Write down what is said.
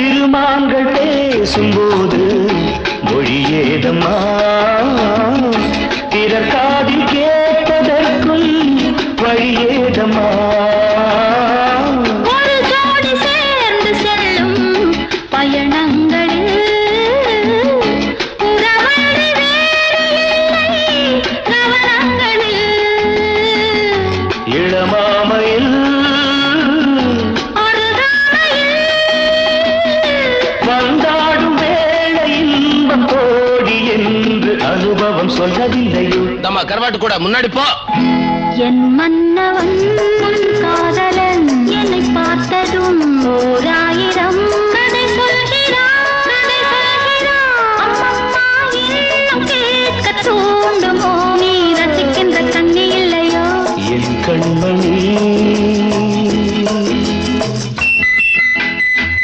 இருமான்கள் பேசும்போது மொழியேதம்மா பிறர் காதில் கேட்பதற்கும் வழியேதம்மா ஒரு ஜோடி சேர்ந்து செல்லும் பயணங்களில் உறவழி வேறு இல்லை கவனங்களில் இளமாமையில் வந்தாடும் வேளை இன்பம் கோடி என்று அனுபவம் சொல்லவில்லையோ நம்ம கரவாட்டு கூட முன்னாடி போ என் மன்னவன் காதலன் என்னை பார்த்ததும் ஓராயிரம்